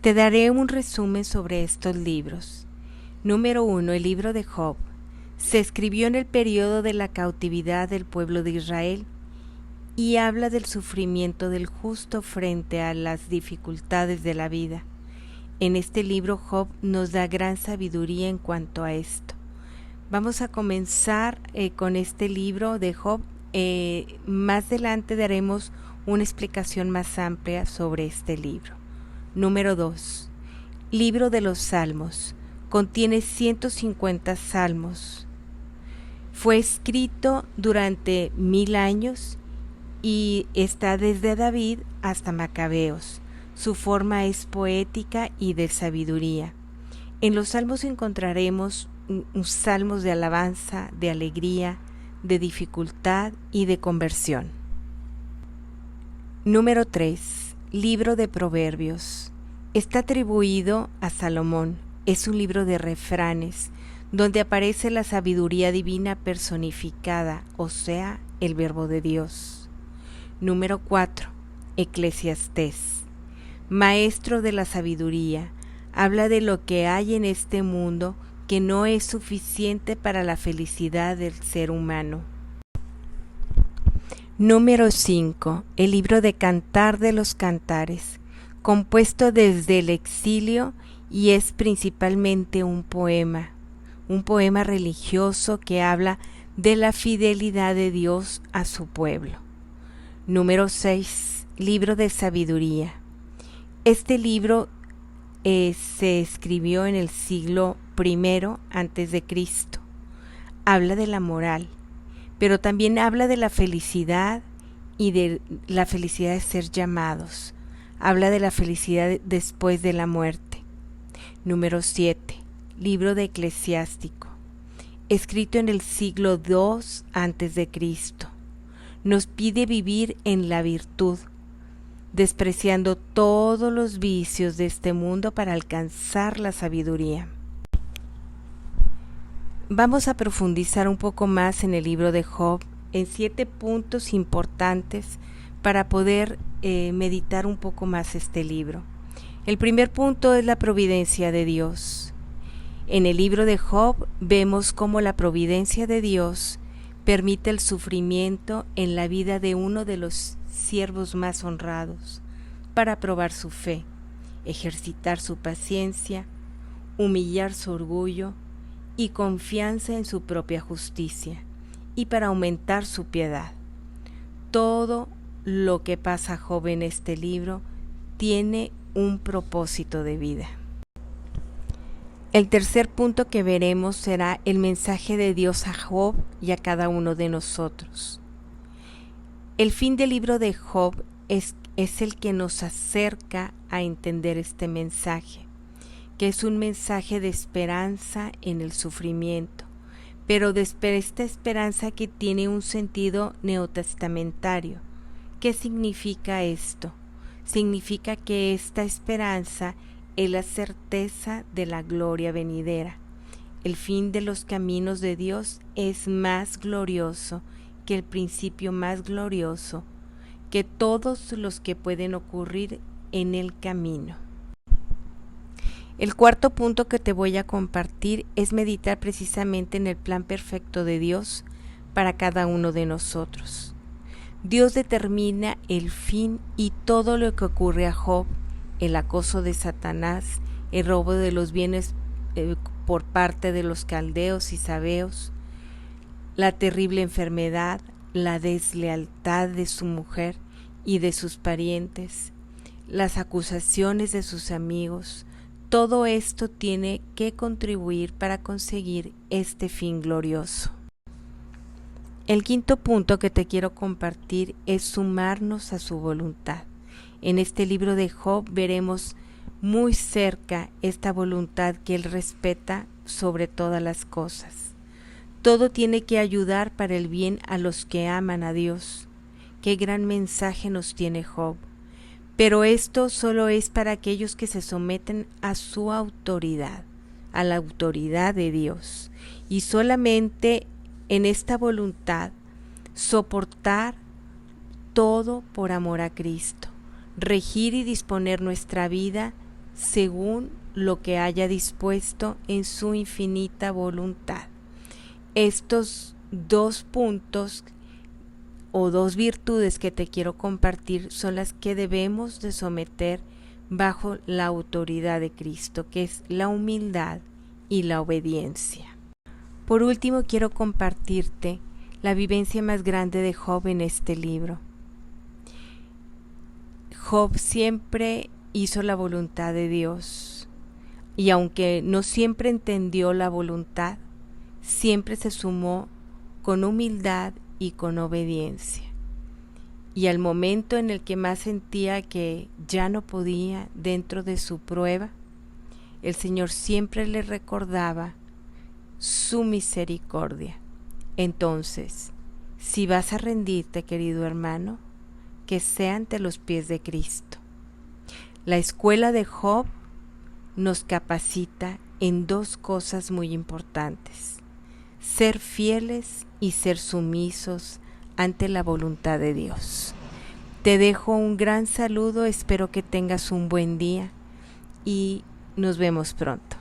Te daré un resumen sobre estos libros. Número 1. El libro de Job. Se escribió en el periodo de la cautividad del pueblo de Israel y habla del sufrimiento del justo frente a las dificultades de la vida. En este libro Job nos da gran sabiduría en cuanto a esto. Vamos a comenzar con este libro de Job. Más adelante daremos una explicación más amplia sobre este libro. Número 2. Libro de los Salmos. Contiene 150 salmos. Fue escrito durante 1000 años y está desde David hasta Macabeos. Su forma es poética y de sabiduría. En los salmos encontraremos salmos de alabanza, de alegría, de dificultad y de conversión. Número 3. Libro de Proverbios. Está atribuido a Salomón. Es un libro de refranes, donde aparece la sabiduría divina personificada, o sea, el verbo de Dios. Número 4. Eclesiastés. Maestro de la sabiduría. Habla de lo que hay en este mundo que no es suficiente para la felicidad del ser humano. Número 5. El libro de Cantar de los Cantares, compuesto desde el exilio y es principalmente un poema religioso que habla de la fidelidad de Dios a su pueblo. Número 6. Libro de Sabiduría. Este libro se escribió en el siglo I a.C. Habla de la moral, pero también habla de la felicidad y de la felicidad de ser llamados. Habla de la felicidad después de la muerte. Número 7. Libro de Eclesiástico. Escrito en el siglo II a.C. Nos pide vivir en la virtud, despreciando todos los vicios de este mundo para alcanzar la sabiduría. Vamos a profundizar un poco más en el libro de Job en 7 puntos importantes para poder meditar un poco más este libro. El primer punto es la providencia de Dios. En el libro de Job vemos cómo la providencia de Dios permite el sufrimiento en la vida de uno de los siervos más honrados para probar su fe, ejercitar su paciencia, humillar su orgullo y confianza en su propia justicia, y para aumentar su piedad. Todo lo que pasa a Job en este libro tiene un propósito de vida. El tercer punto que veremos será el mensaje de Dios a Job y a cada uno de nosotros. El fin del libro de Job es el que nos acerca a entender este mensaje, que es un mensaje de esperanza en el sufrimiento, pero de esta esperanza que tiene un sentido neotestamentario. ¿Qué significa esto? Significa que esta esperanza es la certeza de la gloria venidera. El fin de los caminos de Dios es más glorioso que el principio más glorioso, que todos los que pueden ocurrir en el camino. El cuarto punto que te voy a compartir es meditar precisamente en el plan perfecto de Dios para cada uno de nosotros. Dios determina el fin y todo lo que ocurre a Job, el acoso de Satanás, el robo de los bienes por parte de los caldeos y sabeos, la terrible enfermedad, la deslealtad de su mujer y de sus parientes, las acusaciones de sus amigos. Todo esto tiene que contribuir para conseguir este fin glorioso. El quinto punto que te quiero compartir es sumarnos a su voluntad. En este libro de Job veremos muy cerca esta voluntad que él respeta sobre todas las cosas. Todo tiene que ayudar para el bien a los que aman a Dios. Qué gran mensaje nos tiene Job. Pero esto solo es para aquellos que se someten a su autoridad, a la autoridad de Dios. Y solamente en esta voluntad, soportar todo por amor a Cristo, regir y disponer nuestra vida según lo que haya dispuesto en su infinita voluntad. Estos dos puntos o dos virtudes que te quiero compartir son las que debemos de someter bajo la autoridad de Cristo, que es la humildad y la obediencia. Por último, quiero compartirte la vivencia más grande de Job en este libro. Job siempre hizo la voluntad de Dios, y aunque no siempre entendió la voluntad, siempre se sumó con humildad y con obediencia. Y al momento en el que más sentía que ya no podía dentro de su prueba, el Señor siempre le recordaba su misericordia. Entonces, si vas a rendirte, querido hermano, que sea ante los pies de Cristo. La escuela de Job nos capacita en dos cosas muy importantes: ser fieles y ser sumisos ante la voluntad de Dios. Te dejo un gran saludo, espero que tengas un buen día y nos vemos pronto.